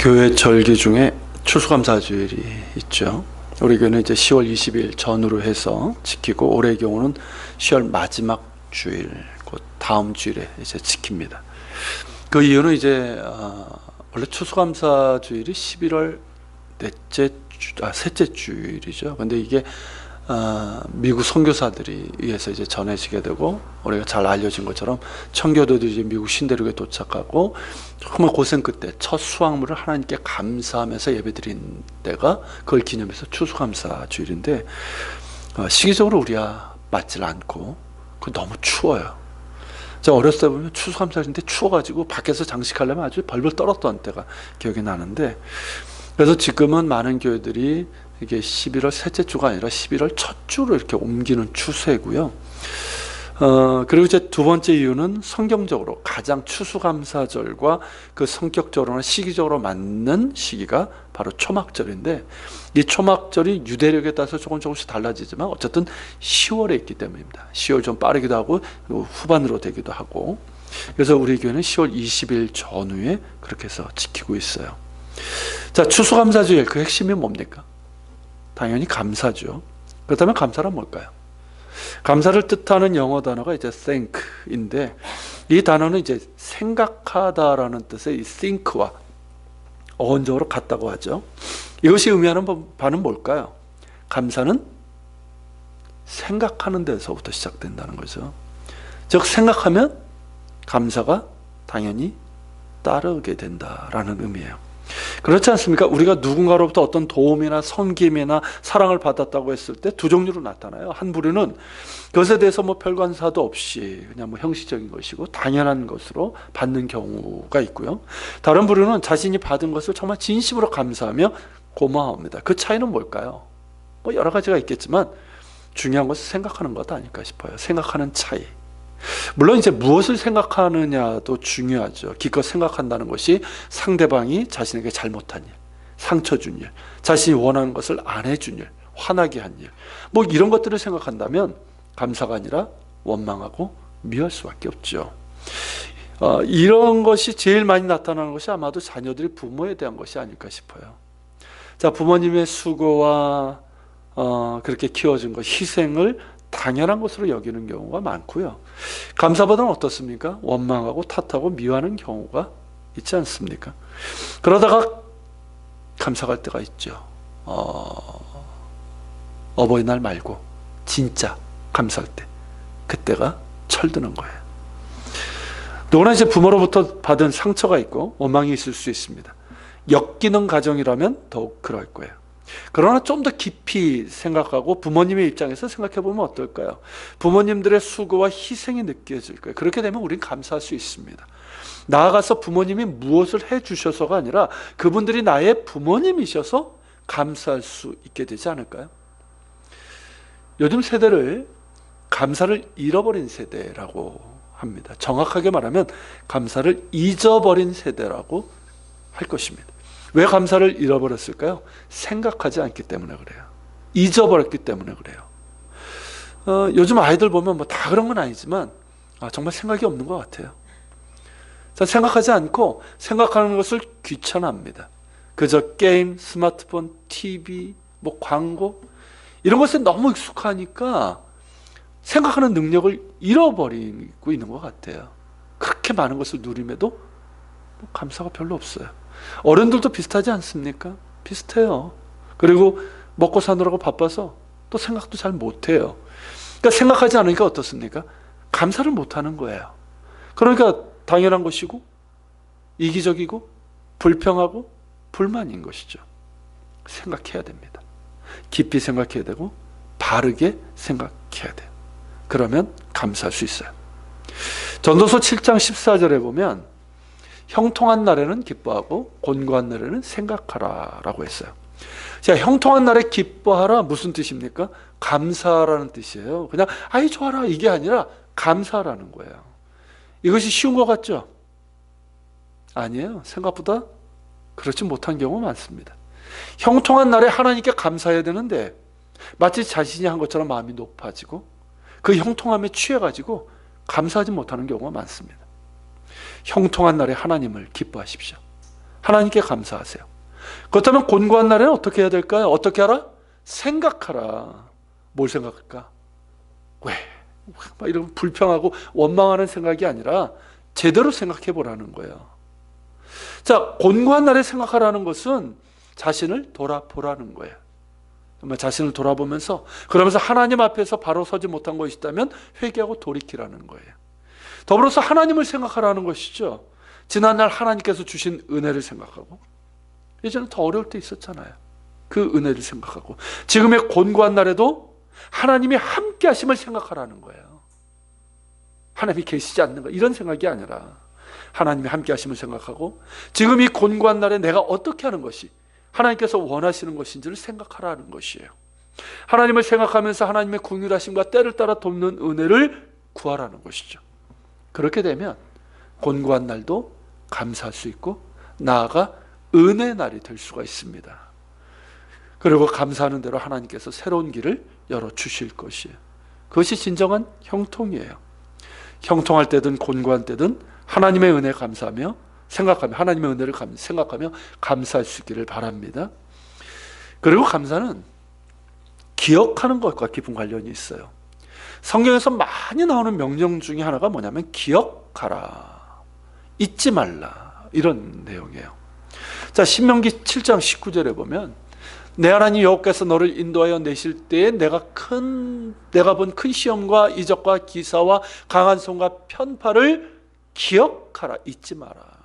교회 절기 중에 추수감사주일이 있죠. 우리 교회는 이제 10월 20일 전후로 해서 지키고, 올해의 경우는 10월 마지막 주일, 곧 다음 주일에 이제 지킵니다. 그 이유는 이제 원래 추수감사주일이 11월 셋째 주일이죠. 근데 이게 미국 선교사들이 의해서 이제 전해지게 되고, 우리가 잘 알려진 것처럼 청교도들이 이제 미국 신대륙에 도착하고 정말 고생 끝에 첫 수확물을 하나님께 감사하면서 예배드린 때가, 그걸 기념해서 추수감사 주일인데, 시기적으로 우리가 맞질 않고 너무 추워요. 제가 어렸을 때 보면 추수감사인데 추워가지고 밖에서 장식하려면 아주 벌벌 떨었던 때가 기억이 나는데, 그래서 지금은 많은 교회들이 이게 11월 셋째 주가 아니라 11월 첫 주로 이렇게 옮기는 추세고요. 그리고 이제 두 번째 이유는 성경적으로 가장 추수감사절과 그 성격적으로나 시기적으로 맞는 시기가 바로 초막절인데, 이 초막절이 유대력에 따라서 조금씩 달라지지만 어쨌든 10월에 있기 때문입니다. 10월 좀 빠르기도 하고 후반으로 되기도 하고, 그래서 우리 교회는 10월 20일 전후에 그렇게 해서 지키고 있어요. 자, 추수감사주일 그 핵심이 뭡니까? 당연히 감사죠. 그렇다면 감사란 뭘까요? 감사를 뜻하는 영어 단어가 이제 thank인데, 이 단어는 이제 생각하다라는 뜻의 이 think와 어원적으로 같다고 하죠. 이것이 의미하는 바는 뭘까요? 감사는 생각하는 데서부터 시작된다는 거죠. 즉, 생각하면 감사가 당연히 따르게 된다라는 의미예요. 그렇지 않습니까? 우리가 누군가로부터 어떤 도움이나 섬김이나 사랑을 받았다고 했을 때 두 종류로 나타나요. 한 부류는 그것에 대해서 별관사도 없이 그냥 형식적인 것이고 당연한 것으로 받는 경우가 있고요. 다른 부류는 자신이 받은 것을 정말 진심으로 감사하며 고마워합니다. 그 차이는 뭘까요? 여러 가지가 있겠지만 중요한 것은 생각하는 것 아닐까 싶어요. 생각하는 차이. 물론 이제 무엇을 생각하느냐도 중요하죠. 기껏 생각한다는 것이 상대방이 자신에게 잘못한 일, 상처 준 일, 자신이 원하는 것을 안 해준 일, 화나게 한 일, 이런 것들을 생각한다면 감사가 아니라 원망하고 미워할 수밖에 없죠. 이런 것이 제일 많이 나타나는 것이 아마도 자녀들이 부모에 대한 것이 아닐까 싶어요. 자, 부모님의 수고와 그렇게 키워준 것, 희생을 당연한 것으로 여기는 경우가 많고요. 감사보다는 어떻습니까? 원망하고 탓하고 미워하는 경우가 있지 않습니까? 그러다가 감사할 때가 있죠. 어버이날 말고 진짜 감사할 때, 그때가 철드는 거예요. 누구나 이제 부모로부터 받은 상처가 있고 원망이 있을 수 있습니다. 엮이는 가정이라면 더욱 그럴 거예요. 그러나 좀 더 깊이 생각하고 부모님의 입장에서 생각해 보면 어떨까요? 부모님들의 수고와 희생이 느껴질 거예요. 그렇게 되면 우린 감사할 수 있습니다. 나아가서 부모님이 무엇을 해주셔서가 아니라 그분들이 나의 부모님이셔서 감사할 수 있게 되지 않을까요? 요즘 세대를 감사를 잃어버린 세대라고 합니다. 정확하게 말하면 감사를 잊어버린 세대라고 할 것입니다. 왜 감사를 잃어버렸을까요? 생각하지 않기 때문에 그래요. 잊어버렸기 때문에 그래요. 요즘 아이들 보면 다 그런 건 아니지만 정말 생각이 없는 것 같아요. 자, 생각하지 않고 생각하는 것을 귀찮아합니다. 그저 게임, 스마트폰, TV, 광고 이런 것에 너무 익숙하니까 생각하는 능력을 잃어버리고 있는 것 같아요. 그렇게 많은 것을 누림에도 감사가 별로 없어요. 어른들도 비슷하지 않습니까? 비슷해요. 그리고 먹고 사느라고 바빠서 또 생각도 잘 못해요. 그러니까 생각하지 않으니까 어떻습니까? 감사를 못하는 거예요. 그러니까 당연한 것이고 이기적이고 불평하고 불만인 것이죠. 생각해야 됩니다. 깊이 생각해야 되고 바르게 생각해야 돼요. 그러면 감사할 수 있어요. 전도서 7장 14절에 보면 형통한 날에는 기뻐하고 곤고한 날에는 생각하라 라고 했어요. 자, 형통한 날에 기뻐하라 무슨 뜻입니까? 감사라는 뜻이에요. 그냥 아이 좋아라 이게 아니라 감사라는 거예요. 이것이 쉬운 것 같죠? 아니에요. 생각보다 그렇지 못한 경우 많습니다. 형통한 날에 하나님께 감사해야 되는데 마치 자신이 한 것처럼 마음이 높아지고 그 형통함에 취해가지고 감사하지 못하는 경우가 많습니다. 형통한 날에 하나님을 기뻐하십시오. 하나님께 감사하세요. 그렇다면 곤고한 날에는 어떻게 해야 될까요? 어떻게 하라? 생각하라. 뭘 생각할까? 왜? 막 이런 불평하고 원망하는 생각이 아니라 제대로 생각해 보라는 거예요. 자, 곤고한 날에 생각하라는 것은 자신을 돌아보라는 거예요. 정말 자신을 돌아보면서, 그러면서 하나님 앞에서 바로 서지 못한 것이 있다면 회개하고 돌이키라는 거예요. 더불어서 하나님을 생각하라는 것이죠. 지난날 하나님께서 주신 은혜를 생각하고, 예전에 더 어려울 때 있었잖아요. 그 은혜를 생각하고, 지금의 곤고한 날에도 하나님이 함께 하심을 생각하라는 거예요. 하나님이 계시지 않는 거, 이런 생각이 아니라 하나님이 함께 하심을 생각하고, 지금 이 곤고한 날에 내가 어떻게 하는 것이 하나님께서 원하시는 것인지를 생각하라는 것이에요. 하나님을 생각하면서 하나님의 긍휼하심과 때를 따라 돕는 은혜를 구하라는 것이죠. 그렇게 되면 곤고한 날도 감사할 수 있고, 나아가 은혜 날이 될 수가 있습니다. 그리고 감사하는 대로 하나님께서 새로운 길을 열어주실 것이에요. 그것이 진정한 형통이에요. 형통할 때든 곤고한 때든 하나님의 은혜 감사하며 생각하며, 하나님의 은혜를 생각하며 감사할 수 있기를 바랍니다. 그리고 감사는 기억하는 것과 깊은 관련이 있어요. 성경에서 많이 나오는 명령 중에 하나가 뭐냐면 기억하라, 잊지 말라, 이런 내용이에요. 자, 신명기 7장 19절에 보면 내 하나님 여호와께서 너를 인도하여 내실 때에 내가 본 큰 시험과 이적과 기사와 강한 손과 편파를 기억하라, 잊지 마라.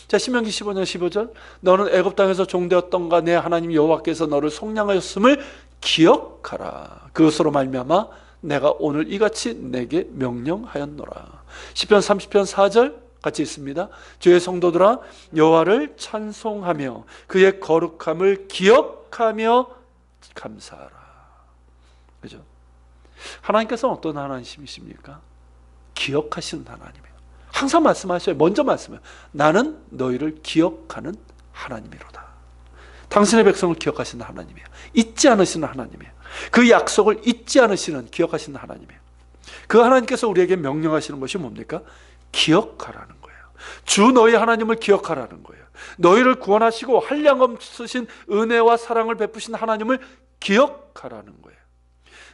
자, 신명기 15장 15절, 너는 애굽 땅에서 종되었던가 내 하나님 여호와께서 너를 속량하였음을 기억하라. 그것으로 말미암아 내가 오늘 이같이 내게 명령하였노라. 시편 30편 4절 같이 있습니다. 주의 성도들아, 여호와를 찬송하며 그의 거룩함을 기억하며 감사하라. 그죠? 하나님께서는 어떤 하나님이십니까? 기억하시는 하나님이에요. 항상 말씀하셔요. 먼저 말씀해요. 나는 너희를 기억하는 하나님이로다. 당신의 백성을 기억하시는 하나님이에요. 잊지 않으시는 하나님이에요. 그 약속을 잊지 않으시는, 기억하시는 하나님이에요. 그 하나님께서 우리에게 명령하시는 것이 뭡니까? 기억하라는 거예요. 주 너희 하나님을 기억하라는 거예요. 너희를 구원하시고 한량없으신 은혜와 사랑을 베푸신 하나님을 기억하라는 거예요.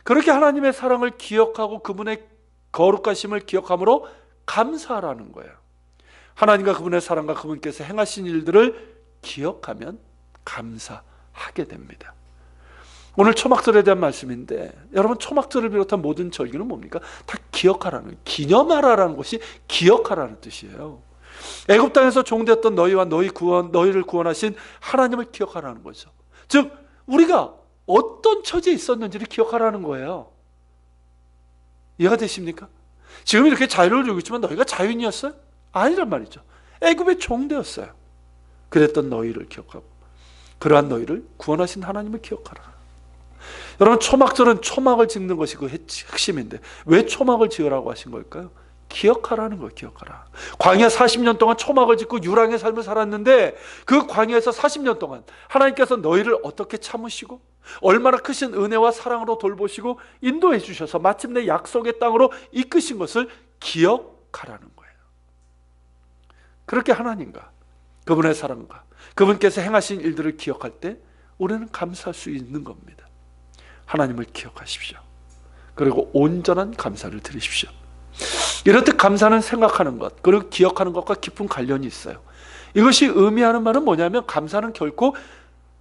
그렇게 하나님의 사랑을 기억하고 그분의 거룩하심을 기억함으로 감사하라는 거예요. 하나님과 그분의 사랑과 그분께서 행하신 일들을 기억하면 감사하게 됩니다. 오늘 초막절에 대한 말씀인데, 여러분, 초막절을 비롯한 모든 절기는 뭡니까? 다 기억하라는, 기념하라는 것이 기억하라는 뜻이에요. 애굽 땅에서 종되었던 너희와 너희를 구원하신 하나님을 기억하라는 거죠. 즉, 우리가 어떤 처지에 있었는지를 기억하라는 거예요. 이해가 되십니까? 지금 이렇게 자유를 주고 있지만 너희가 자유인이었어요? 아니란 말이죠. 애굽의 종되었어요. 그랬던 너희를 기억하고, 그러한 너희를 구원하신 하나님을 기억하라. 여러분, 초막절은 초막을 짓는 것이 그 핵심인데 왜 초막을 지으라고 하신 걸까요? 기억하라는 거예요. 기억하라. 광야 40년 동안 초막을 짓고 유랑의 삶을 살았는데, 그 광야에서 40년 동안 하나님께서 너희를 어떻게 참으시고 얼마나 크신 은혜와 사랑으로 돌보시고 인도해 주셔서 마침내 약속의 땅으로 이끄신 것을 기억하라는 거예요. 그렇게 하나님과 그분의 사랑과 그분께서 행하신 일들을 기억할 때 우리는 감사할 수 있는 겁니다. 하나님을 기억하십시오. 그리고 온전한 감사를 드리십시오. 이렇듯 감사는 생각하는 것, 그리고 기억하는 것과 깊은 관련이 있어요. 이것이 의미하는 말은 뭐냐면, 감사는 결코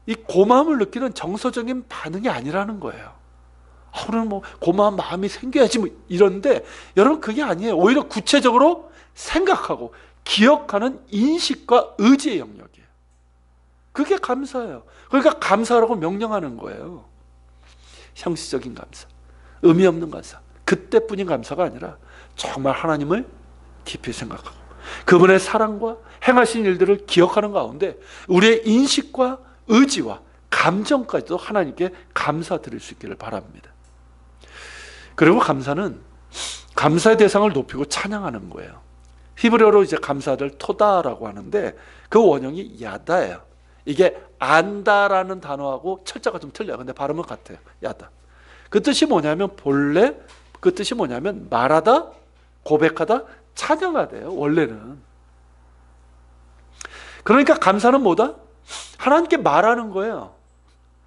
이 고마움을 느끼는 정서적인 반응이 아니라는 거예요. 우리는 뭐 고마운 마음이 생겨야지 뭐 이런데, 여러분, 그게 아니에요. 오히려 구체적으로 생각하고 기억하는 인식과 의지의 영역이에요. 그게 감사예요. 그러니까 감사라고 명령하는 거예요. 형식적인 감사, 의미 없는 감사, 그때뿐인 감사가 아니라 정말 하나님을 깊이 생각하고 그분의 사랑과 행하신 일들을 기억하는 가운데 우리의 인식과 의지와 감정까지도 하나님께 감사드릴 수 있기를 바랍니다. 그리고 감사는 감사의 대상을 높이고 찬양하는 거예요. 히브리어로 이제 감사를 토다라고 하는데 그 원형이 야다예요. 이게 안다라는 단어하고 철자가 좀 틀려요. 근데 발음은 같아요. 야다. 그 뜻이 뭐냐면, 본래 그 뜻이 뭐냐면 말하다, 고백하다, 찬양하대요. 원래는. 그러니까 감사는 뭐다? 하나님께 말하는 거예요.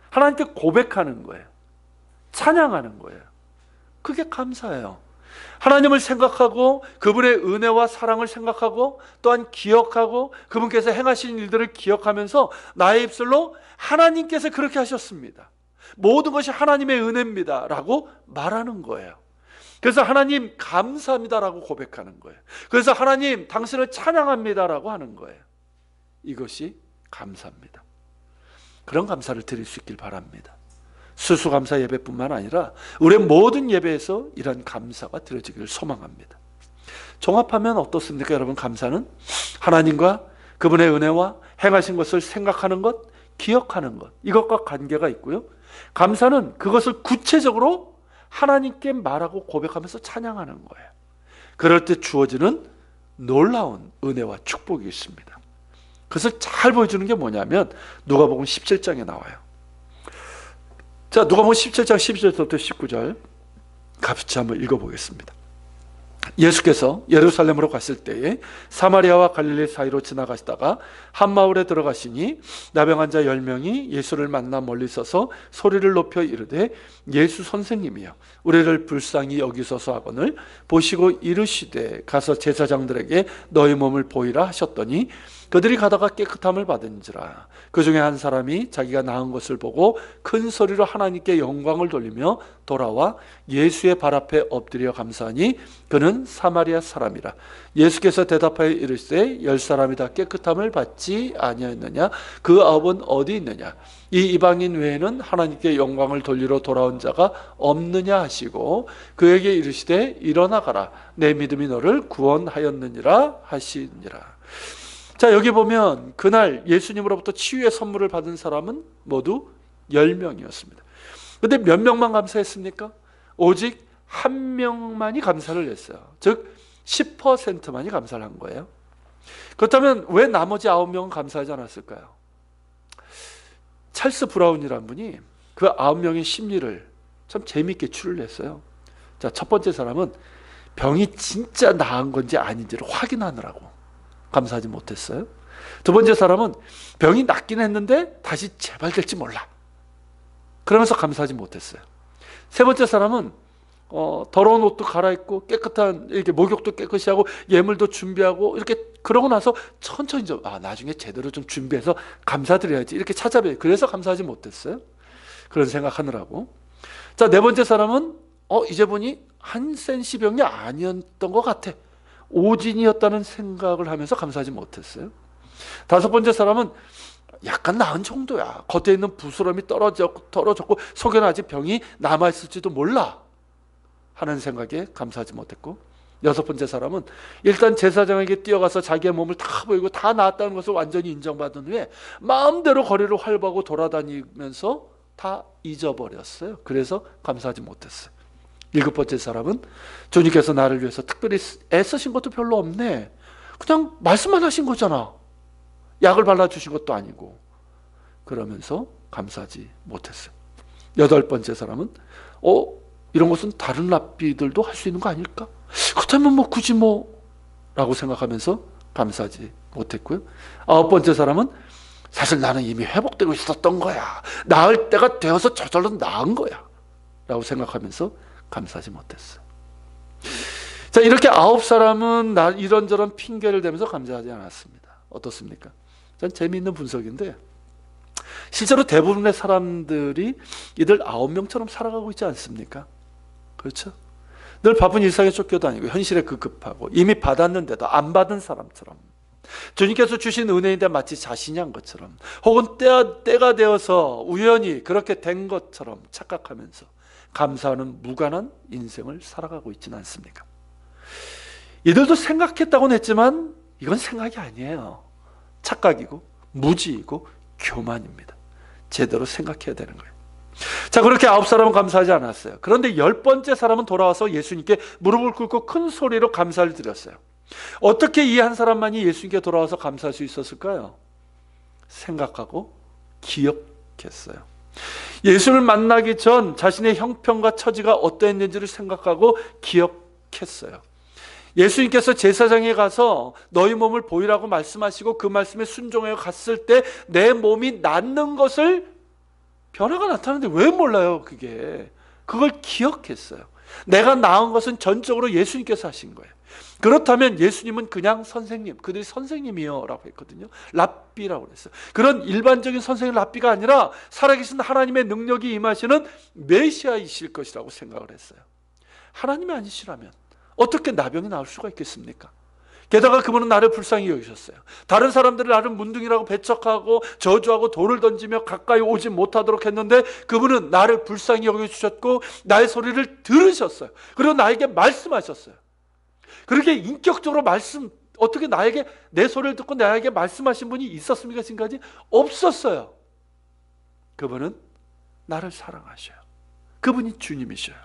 하나님께 고백하는 거예요. 찬양하는 거예요. 그게 감사예요. 하나님을 생각하고 그분의 은혜와 사랑을 생각하고 또한 기억하고 그분께서 행하신 일들을 기억하면서 나의 입술로 하나님께서 그렇게 하셨습니다, 모든 것이 하나님의 은혜입니다 라고 말하는 거예요. 그래서 하나님 감사합니다 라고 고백하는 거예요. 그래서 하나님 당신을 찬양합니다 라고 하는 거예요. 이것이 감사입니다. 그런 감사를 드릴 수 있길 바랍니다. 수수감사 예배뿐만 아니라 우리의 모든 예배에서 이런 감사가 드려지기를 소망합니다. 종합하면 어떻습니까 여러분? 감사는 하나님과 그분의 은혜와 행하신 것을 생각하는 것, 기억하는 것, 이것과 관계가 있고요, 감사는 그것을 구체적으로 하나님께 말하고 고백하면서 찬양하는 거예요. 그럴 때 주어지는 놀라운 은혜와 축복이 있습니다. 그것을 잘 보여주는 게 뭐냐면 누가복음 17장에 나와요. 자, 누가복음 17장 12절부터 19절 같이 한번 읽어보겠습니다. 예수께서 예루살렘으로 갔을 때에 사마리아와 갈릴리 사이로 지나가시다가 한 마을에 들어가시니 나병 환자 10명이 예수를 만나 멀리 서서 소리를 높여 이르되 예수 선생님이여 우리를 불쌍히 여기소서 하거늘 보시고 이르시되 가서 제사장들에게 너희 몸을 보이라 하셨더니 그들이 가다가 깨끗함을 받은지라. 그 중에 한 사람이 자기가 나은 것을 보고 큰 소리로 하나님께 영광을 돌리며 돌아와 예수의 발 앞에 엎드려 감사하니 그는 사마리아 사람이라. 예수께서 대답하여 이르시되 10사람이 다 깨끗함을 받지 아니하였느냐? 그 9은 어디 있느냐? 이 이방인 외에는 하나님께 영광을 돌리러 돌아온 자가 없느냐 하시고 그에게 이르시되 일어나 가라. 내 믿음이 너를 구원하였느니라 하시니라. 자, 여기 보면 그날 예수님으로부터 치유의 선물을 받은 사람은 모두 10명이었습니다. 근데 몇 명만 감사했습니까? 오직 한 명만이 감사를 했어요. 즉 10%만이 감사를 한 거예요. 그렇다면 왜 나머지 9명은 감사하지 않았을까요? 찰스 브라운이라는 분이 그 9명의 심리를 참 재미있게 추론했어요. 자, 첫 번째 사람은 병이 진짜 나은 건지 아닌지를 확인하느라고 감사하지 못했어요. 두 번째 사람은 병이 낫긴 했는데 다시 재발될지 몰라, 그러면서 감사하지 못했어요. 세 번째 사람은 더러운 옷도 갈아입고 깨끗한 이렇게 목욕도 깨끗이 하고 예물도 준비하고 이렇게 그러고 나서 천천히 좀 나중에 제대로 좀 준비해서 감사드려야지 이렇게 찾아뵈요. 그래서 감사하지 못했어요. 그런 생각하느라고. 자, 네 번째 사람은 이제 보니 한센시병이 아니었던 것 같아, 오진이었다는 생각을 하면서 감사하지 못했어요. 다섯 번째 사람은 약간 나은 정도야, 겉에 있는 부스럼이 떨어졌고 속에는 아직 병이 남아있을지도 몰라 하는 생각에 감사하지 못했고, 여섯 번째 사람은 일단 제사장에게 뛰어가서 자기의 몸을 다 보이고 다 나았다는 것을 완전히 인정받은 후에 마음대로 거리를 활보하고 돌아다니면서 다 잊어버렸어요. 그래서 감사하지 못했어요. 일곱 번째 사람은 주님께서 나를 위해서 특별히 애쓰신 것도 별로 없네, 그냥 말씀만 하신 거잖아, 약을 발라주신 것도 아니고, 그러면서 감사하지 못했어요. 여덟 번째 사람은 이런 것은 다른 랍비들도 할 수 있는 거 아닐까? 그렇다면 굳이 라고 생각하면서 감사하지 못했고요. 아홉 번째 사람은 사실 나는 이미 회복되고 있었던 거야, 나을 때가 되어서 저절로 나은 거야 라고 생각하면서 감사하지 못했어요. 자, 이렇게 아홉 사람은 이런저런 핑계를 대면서 감사하지 않았습니다. 어떻습니까? 전 재미있는 분석인데 실제로 대부분의 사람들이 이들 9명처럼 살아가고 있지 않습니까? 그렇죠? 늘 바쁜 일상에 쫓겨다니고 현실에 급급하고 이미 받았는데도 안 받은 사람처럼, 주님께서 주신 은혜인데 마치 자신이 한 것처럼, 혹은 때가 되어서 우연히 그렇게 된 것처럼 착각하면서 감사하는 무관한 인생을 살아가고 있지는 않습니까? 이들도 생각했다고는 했지만 이건 생각이 아니에요. 착각이고 무지이고 교만입니다. 제대로 생각해야 되는 거예요. 자, 그렇게 9사람은 감사하지 않았어요. 그런데 10번째 사람은 돌아와서 예수님께 무릎을 꿇고 큰 소리로 감사를 드렸어요. 어떻게 이 한 사람만이 예수님께 돌아와서 감사할 수 있었을까요? 생각하고 기억했어요. 예수를 만나기 전 자신의 형편과 처지가 어떠했는지를 생각하고 기억했어요. 예수님께서 제사장에 가서 너희 몸을 보이라고 말씀하시고 그 말씀에 순종하여 갔을 때 내 몸이 낫는 것을 변화가 나타나는데 왜 몰라요? 그걸 기억했어요. 내가 나은 것은 전적으로 예수님께서 하신 거예요. 그렇다면 예수님은 그냥 선생님, 그들이 선생님이요 라고 했거든요. 랍비라고 했어요. 그런 일반적인 선생님 랍비가 아니라 살아계신 하나님의 능력이 임하시는 메시아이실 것이라고 생각을 했어요. 하나님이 아니시라면 어떻게 나병이 나올 수가 있겠습니까? 게다가 그분은 나를 불쌍히 여기셨어요. 다른 사람들을 나를 문둥이라고 배척하고 저주하고 돌을 던지며 가까이 오지 못하도록 했는데 그분은 나를 불쌍히 여겨주셨고 나의 소리를 들으셨어요. 그리고 나에게 말씀하셨어요. 그렇게 인격적으로 어떻게 나에게 내 소리를 듣고 나에게 말씀하신 분이 있었습니까? 지금까지 없었어요. 그분은 나를 사랑하셔요. 그분이 주님이셔요.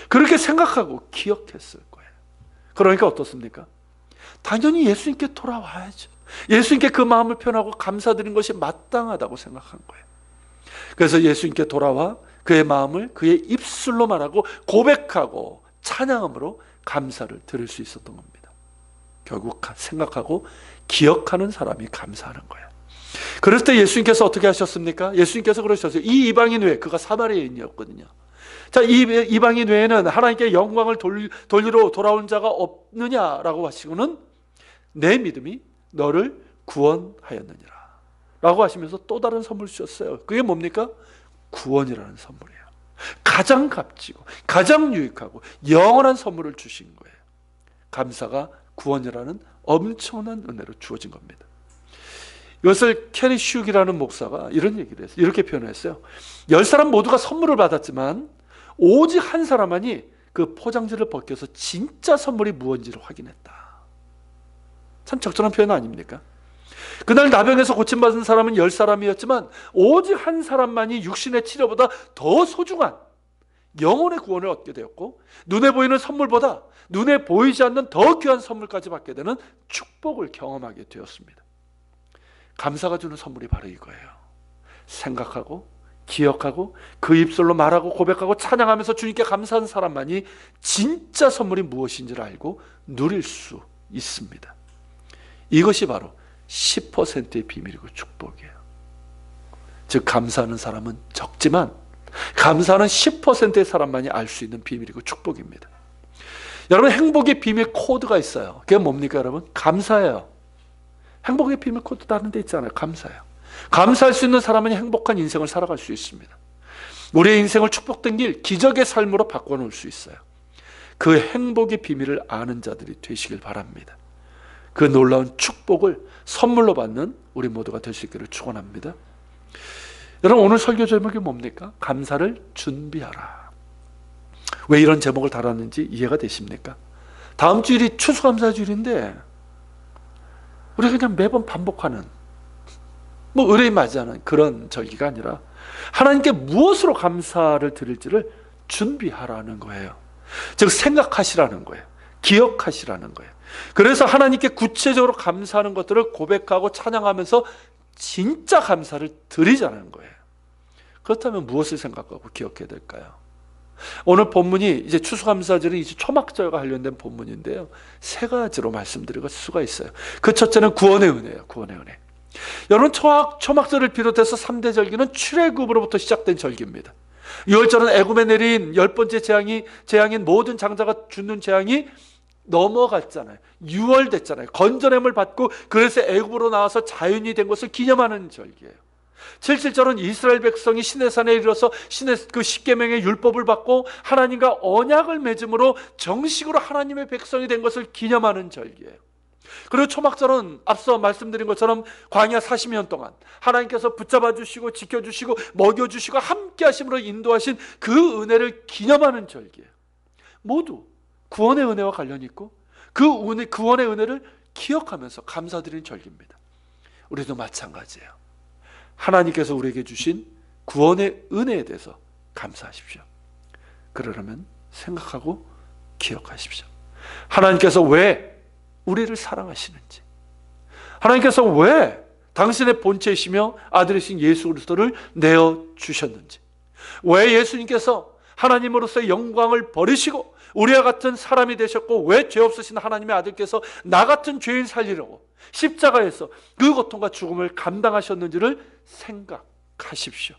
그렇게 생각하고 기억했을 거예요. 그러니까 어떻습니까? 당연히 예수님께 돌아와야죠. 예수님께 그 마음을 표현하고 감사드린 것이 마땅하다고 생각한 거예요. 그래서 예수님께 돌아와 그의 마음을 그의 입술로 말하고 고백하고 찬양함으로 감사를 드릴 수 있었던 겁니다. 결국 생각하고 기억하는 사람이 감사하는 거예요. 그럴 때 예수님께서 어떻게 하셨습니까? 예수님께서 그러셨어요. 이 이방인 외에, 그가 사마리아인이었거든요. 자, 이 이방인 외에는 하나님께 영광을 돌리러 돌아온 자가 없느냐라고 하시고는 내 믿음이 너를 구원하였느니라 라고 하시면서 또 다른 선물 주셨어요. 그게 뭡니까? 구원이라는 선물이에요. 가장 값지고 가장 유익하고 영원한 선물을 주신 거예요. 감사가 구원이라는 엄청난 은혜로 주어진 겁니다. 이것을 캐리 슈기라는 목사가 이런 얘기를 했어요. 이렇게 표현했어요. 10사람 모두가 선물을 받았지만 오직 한 사람만이 그 포장지를 벗겨서 진짜 선물이 무엇인지를 확인했다. 참 적절한 표현 아닙니까? 그날 나병에서 고침받은 사람은 10사람이었지만 오직 한 사람만이 육신의 치료보다 더 소중한 영혼의 구원을 얻게 되었고 눈에 보이는 선물보다 눈에 보이지 않는 더 귀한 선물까지 받게 되는 축복을 경험하게 되었습니다. 감사가 주는 선물이 바로 이거예요. 생각하고 기억하고 그 입술로 말하고 고백하고 찬양하면서 주님께 감사한 사람만이 진짜 선물이 무엇인지를 알고 누릴 수 있습니다. 이것이 바로 10%의 비밀이고 축복이에요. 즉 감사하는 사람은 적지만 감사하는 10%의 사람만이 알 수 있는 비밀이고 축복입니다. 여러분, 행복의 비밀 코드가 있어요. 그게 뭡니까 여러분? 감사예요. 행복의 비밀 코드 다른 데 있잖아요. 감사예요. 감사할 수 있는 사람은 행복한 인생을 살아갈 수 있습니다. 우리의 인생을 축복된 길, 기적의 삶으로 바꿔놓을 수 있어요. 그 행복의 비밀을 아는 자들이 되시길 바랍니다. 그 놀라운 축복을 선물로 받는 우리 모두가 될 수 있기를 축원합니다. 여러분, 오늘 설교 제목이 뭡니까? 감사를 준비하라. 왜 이런 제목을 달았는지 이해가 되십니까? 다음 주일이 추수감사주일인데 우리가 그냥 매번 반복하는 의뢰에 맞이하는 그런 절기가 아니라 하나님께 무엇으로 감사를 드릴지를 준비하라는 거예요. 즉 생각하시라는 거예요. 기억하시라는 거예요. 그래서 하나님께 구체적으로 감사하는 것들을 고백하고 찬양하면서 진짜 감사를 드리자는 거예요. 그렇다면 무엇을 생각하고 기억해야 될까요? 오늘 본문이 이제 추수감사절은 이제 초막절과 관련된 본문인데요. 세 가지로 말씀드릴 수가 있어요. 그 첫째는 구원의 은혜예요. 구원의 은혜. 여러분, 초막절을 비롯해서 3대 절기는 출애굽으로부터 시작된 절기입니다. 6월절은 애굽에 내린 10번째 재앙인 모든 장자가 죽는 재앙이 넘어갔잖아요. 6월 됐잖아요. 건전함을 받고 그래서 애굽으로 나와서 자연이 된 것을 기념하는 절기예요. 7.7절은 이스라엘 백성이 시내산에 이르러서 그 십계명의 율법을 받고 하나님과 언약을 맺음으로 정식으로 하나님의 백성이 된 것을 기념하는 절기예요. 그리고 초막절은 앞서 말씀드린 것처럼 광야 40년 동안 하나님께서 붙잡아 주시고 지켜주시고 먹여주시고 함께 하심으로 인도하신 그 은혜를 기념하는 절기예요. 모두 구원의 은혜와 관련이 있고 그 구원의 은혜를 기억하면서 감사드리는 절기입니다. 우리도 마찬가지예요. 하나님께서 우리에게 주신 구원의 은혜에 대해서 감사하십시오. 그러려면 생각하고 기억하십시오. 하나님께서 왜 우리를 사랑하시는지, 하나님께서 왜 당신의 본체이시며 아들이신 예수 그리스도를 내어주셨는지, 왜 예수님께서 하나님으로서의 영광을 버리시고 우리와 같은 사람이 되셨고, 왜 죄 없으신 하나님의 아들께서 나 같은 죄인 살리려고 십자가에서 그 고통과 죽음을 감당하셨는지를 생각하십시오.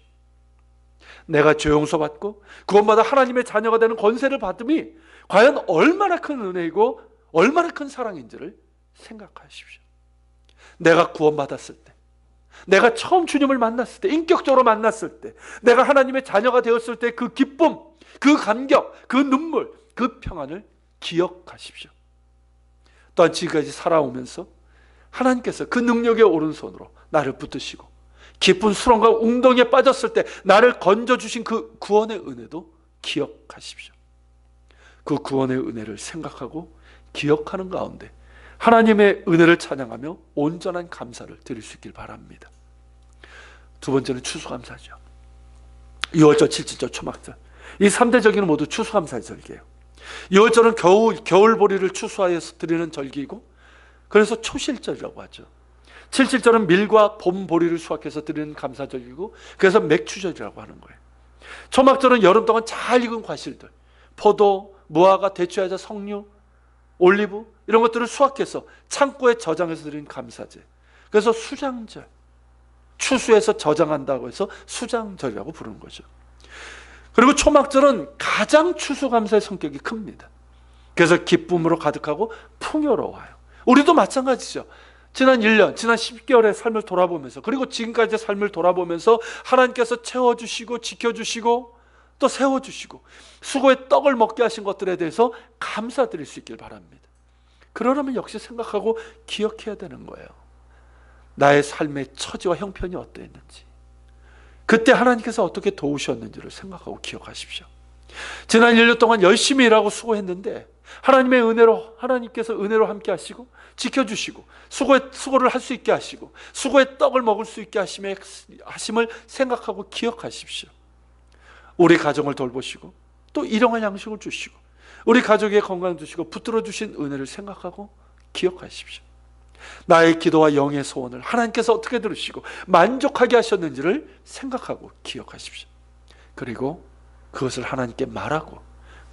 내가 죄 용서받고 구원받아 하나님의 자녀가 되는 권세를 받음이 과연 얼마나 큰 은혜이고 얼마나 큰 사랑인지를 생각하십시오. 내가 구원받았을 때, 내가 처음 주님을 만났을 때, 인격적으로 만났을 때, 내가 하나님의 자녀가 되었을 때 그 기쁨, 그 감격, 그 눈물, 그 평안을 기억하십시오. 또한 지금까지 살아오면서 하나님께서 그 능력의 오른손으로 나를 붙드시고 깊은 수렁과 웅덩이에 빠졌을 때 나를 건져주신 그 구원의 은혜도 기억하십시오. 그 구원의 은혜를 생각하고 기억하는 가운데 하나님의 은혜를 찬양하며 온전한 감사를 드릴 수 있길 바랍니다. 두 번째는 추수감사죠. 6월절, 7절절, 초막절, 이 3대 절기는 모두 추수감사의 절기예요. 6월절은 겨울보리를 추수하여서 드리는 절기이고, 그래서 초실절이라고 하죠. 7절절은 밀과 봄보리를 수확해서 드리는 감사절기고, 그래서 맥추절이라고 하는 거예요. 초막절은 여름 동안 잘 익은 과실들, 포도, 무화과, 대추야자, 석류, 올리브 이런 것들을 수확해서 창고에 저장해서 드리는 감사제, 그래서 수장절, 추수해서 저장한다고 해서 수장절이라고 부르는 거죠. 그리고 초막절은 가장 추수감사의 성격이 큽니다. 그래서 기쁨으로 가득하고 풍요로워요. 우리도 마찬가지죠. 지난 1년, 지난 10개월의 삶을 돌아보면서, 그리고 지금까지의 삶을 돌아보면서 하나님께서 채워주시고 지켜주시고 또 세워주시고 수고의 떡을 먹게 하신 것들에 대해서 감사드릴 수 있길 바랍니다. 그러려면 역시 생각하고 기억해야 되는 거예요. 나의 삶의 처지와 형편이 어떠했는지, 그때 하나님께서 어떻게 도우셨는지를 생각하고 기억하십시오. 지난 1년 동안 열심히 일하고 수고했는데 하나님의 은혜로, 하나님께서 은혜로 함께 하시고 지켜주시고 수고를 할 수 있게 하시고 수고의 떡을 먹을 수 있게 하심을 생각하고 기억하십시오. 우리 가정을 돌보시고 또 일용할 양식을 주시고 우리 가족의 건강 주시고 붙들어 주신 은혜를 생각하고 기억하십시오. 나의 기도와 영의 소원을 하나님께서 어떻게 들으시고 만족하게 하셨는지를 생각하고 기억하십시오. 그리고 그것을 하나님께 말하고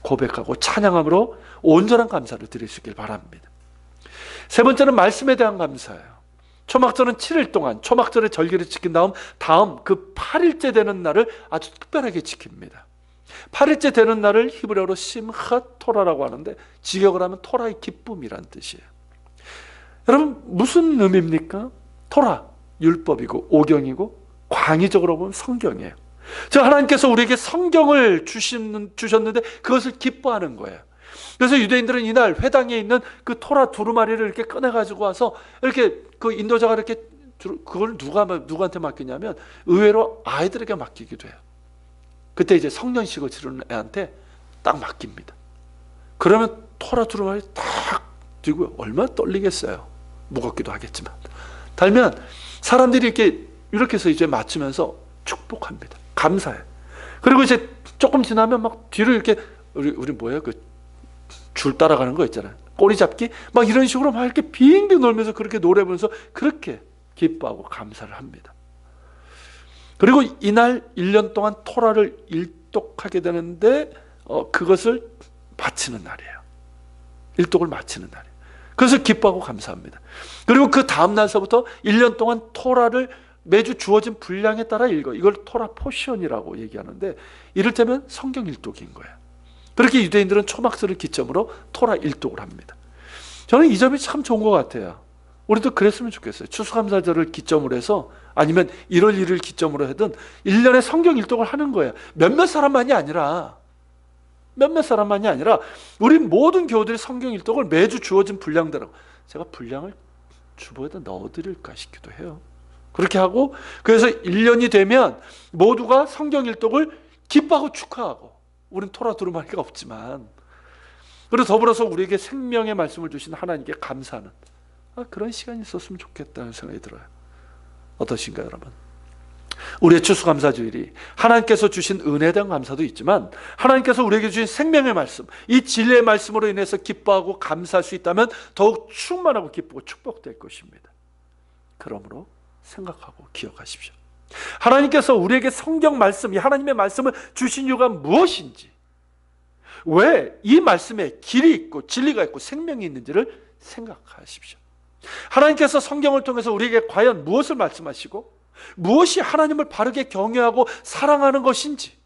고백하고 찬양함으로 온전한 감사를 드릴 수 있길 바랍니다. 세 번째는 말씀에 대한 감사예요. 초막절은 7일 동안 초막절의 절기를 지킨 다음 그 8일째 되는 날을 아주 특별하게 지킵니다. 8일째 되는 날을 히브리어로 심핫 토라라고 하는데, 직역을 하면 토라의 기쁨이란 뜻이에요. 여러분, 무슨 의미입니까? 토라, 율법이고 오경이고 광의적으로 보면 성경이에요. 하나님께서 우리에게 성경을 주셨는데 그것을 기뻐하는 거예요. 그래서 유대인들은 이날 회당에 있는 그 토라 두루마리를 이렇게 꺼내가지고 와서 이렇게 그 인도자가 이렇게 그걸 누구한테 맡기냐면 의외로 아이들에게 맡기기도 해요. 그때 이제 성년식을 치르는 애한테 딱 맡깁니다. 그러면 토라 두루마리 딱 들고 얼마나 떨리겠어요. 무겁기도 하겠지만 달면 사람들이 이렇게 해서 이제 맞추면서 축복합니다. 감사해. 그리고 이제 조금 지나면 막 뒤로 이렇게 우리 뭐예요? 그 줄 따라가는 거 있잖아요. 꼬리 잡기 막 이런 식으로 막 이렇게 빙빙 놀면서 그렇게 노래 부르면서 그렇게 기뻐하고 감사를 합니다. 그리고 이날 1년 동안 토라를 일독하게 되는데 그것을 마치는 날이에요. 일독을 마치는 날이에요. 그래서 기뻐하고 감사합니다. 그리고 그 다음 날서부터 1년 동안 토라를 매주 주어진 분량에 따라 읽어. 이걸 토라 포션이라고 얘기하는데 이를테면 성경 일독인 거예요. 그렇게 유대인들은 초막절을 기점으로 토라 일독을 합니다. 저는 이 점이 참 좋은 것 같아요. 우리도 그랬으면 좋겠어요. 추수감사절을 기점으로 해서 아니면 1월 1일 기점으로 하든 1년에 성경 일독을 하는 거예요. 몇몇 사람만이 아니라 우리 모든 교우들이 성경 일독을 매주 주어진 분량대로, 제가 분량을 주보에다 넣어드릴까 싶기도 해요. 그렇게 하고 그래서 1년이 되면 모두가 성경 일독을 기뻐하고 축하하고, 우린 토라 두루마리가 없지만 그리고 더불어서 우리에게 생명의 말씀을 주신 하나님께 감사하는 그런 시간이 있었으면 좋겠다는 생각이 들어요. 어떠신가요, 여러분? 우리의 추수감사주일이 하나님께서 주신 은혜에 대한 감사도 있지만 하나님께서 우리에게 주신 생명의 말씀, 이 진리의 말씀으로 인해서 기뻐하고 감사할 수 있다면 더욱 충만하고 기쁘고 축복될 것입니다. 그러므로 생각하고 기억하십시오. 하나님께서 우리에게 성경 말씀, 이 하나님의 말씀을 주신 이유가 무엇인지 왜 이 말씀에 길이 있고 진리가 있고 생명이 있는지를 생각하십시오. 하나님께서 성경을 통해서 우리에게 과연 무엇을 말씀하시고 무엇이 하나님을 바르게 경외하고 사랑하는 것인지,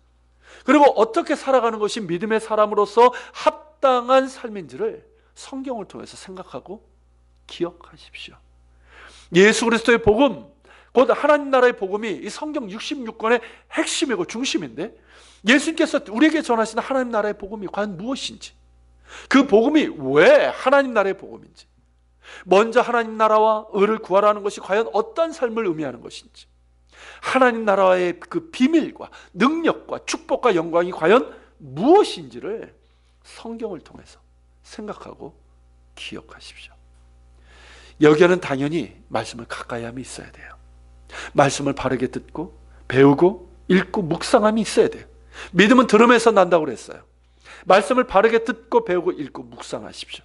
그리고 어떻게 살아가는 것이 믿음의 사람으로서 합당한 삶인지를 성경을 통해서 생각하고 기억하십시오. 예수 그리스도의 복음, 곧 하나님 나라의 복음이 이 성경 66권의 핵심이고 중심인데, 예수님께서 우리에게 전하시는 하나님 나라의 복음이 과연 무엇인지, 그 복음이 왜 하나님 나라의 복음인지, 먼저 하나님 나라와 의를 구하라는 것이 과연 어떤 삶을 의미하는 것인지, 하나님 나라의 그 비밀과 능력과 축복과 영광이 과연 무엇인지를 성경을 통해서 생각하고 기억하십시오. 여기에는 당연히 말씀을 가까이 함이 있어야 돼요. 말씀을 바르게 듣고 배우고 읽고 묵상함이 있어야 돼요. 믿음은 들음에서 난다고 그랬어요. 말씀을 바르게 듣고 배우고 읽고 묵상하십시오.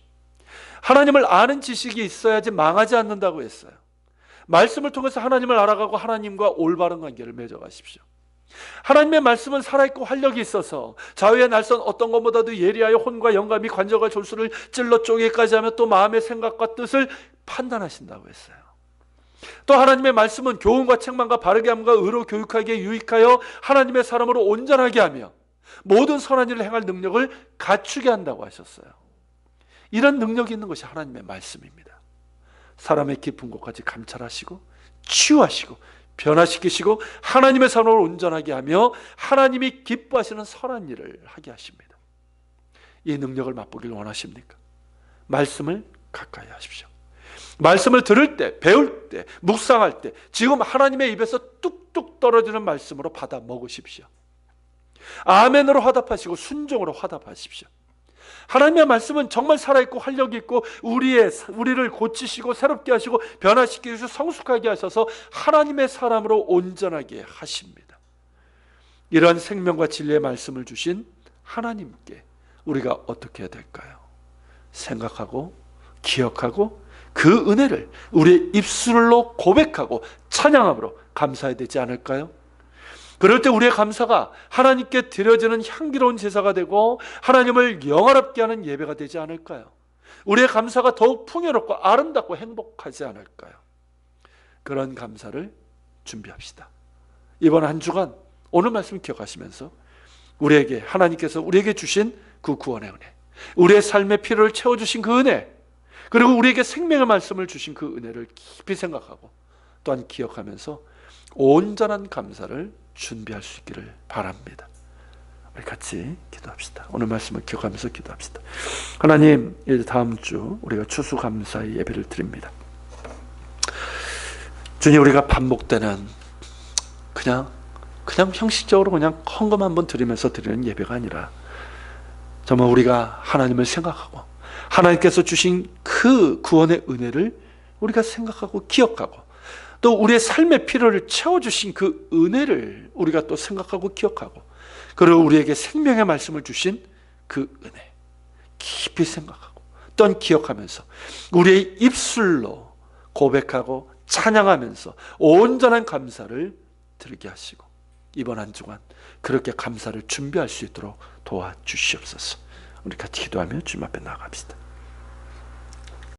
하나님을 아는 지식이 있어야지 망하지 않는다고 했어요. 말씀을 통해서 하나님을 알아가고 하나님과 올바른 관계를 맺어가십시오. 하나님의 말씀은 살아있고 활력이 있어서 자유의 날선 어떤 것보다도 예리하여 혼과 영감이 관절과 졸수를 찔러 쪼개기까지 하며 또 마음의 생각과 뜻을 판단하신다고 했어요. 또 하나님의 말씀은 교훈과 책망과 바르게 함과 의로 교육하기에 유익하여 하나님의 사람으로 온전하게 하며 모든 선한 일을 행할 능력을 갖추게 한다고 하셨어요. 이런 능력이 있는 것이 하나님의 말씀입니다. 사람의 깊은 곳까지 감찰하시고 치유하시고 변화시키시고 하나님의 사람으로 온전하게 하며 하나님이 기뻐하시는 선한 일을 하게 하십니다. 이 능력을 맛보길 원하십니까? 말씀을 가까이 하십시오. 말씀을 들을 때, 배울 때, 묵상할 때 지금 하나님의 입에서 뚝뚝 떨어지는 말씀으로 받아 먹으십시오. 아멘으로 화답하시고 순종으로 화답하십시오. 하나님의 말씀은 정말 살아있고 활력이 있고 우리를 고치시고 새롭게 하시고 변화시키시고 성숙하게 하셔서 하나님의 사람으로 온전하게 하십니다. 이러한 생명과 진리의 말씀을 주신 하나님께 우리가 어떻게 해야 될까요? 생각하고 기억하고 그 은혜를 우리의 입술로 고백하고 찬양함으로 감사해야 되지 않을까요? 그럴 때 우리의 감사가 하나님께 드려지는 향기로운 제사가 되고 하나님을 영화롭게 하는 예배가 되지 않을까요? 우리의 감사가 더욱 풍요롭고 아름답고 행복하지 않을까요? 그런 감사를 준비합시다. 이번 한 주간 오늘 말씀 기억하시면서 우리에게 하나님께서 우리에게 주신 그 구원의 은혜, 우리의 삶의 필요를 채워주신 그 은혜, 그리고 우리에게 생명의 말씀을 주신 그 은혜를 깊이 생각하고 또한 기억하면서 온전한 감사를 준비할 수 있기를 바랍니다. 우리 같이 기도합시다. 오늘 말씀을 기억하면서 기도합시다. 하나님, 이제 다음 주 우리가 추수감사의 예배를 드립니다. 주님, 우리가 반복되는 그냥 형식적으로 그냥 헌금 한번 드리면서 드리는 예배가 아니라 정말 우리가 하나님을 생각하고 하나님께서 주신 그 구원의 은혜를 우리가 생각하고 기억하고 또 우리의 삶의 필요를 채워주신 그 은혜를 우리가 또 생각하고 기억하고 그리고 우리에게 생명의 말씀을 주신 그 은혜 깊이 생각하고 또한 기억하면서 우리의 입술로 고백하고 찬양하면서 온전한 감사를 드리게 하시고 이번 한 주간 그렇게 감사를 준비할 수 있도록 도와주시옵소서. 우리 같이 기도하며 주님 앞에 나아갑시다.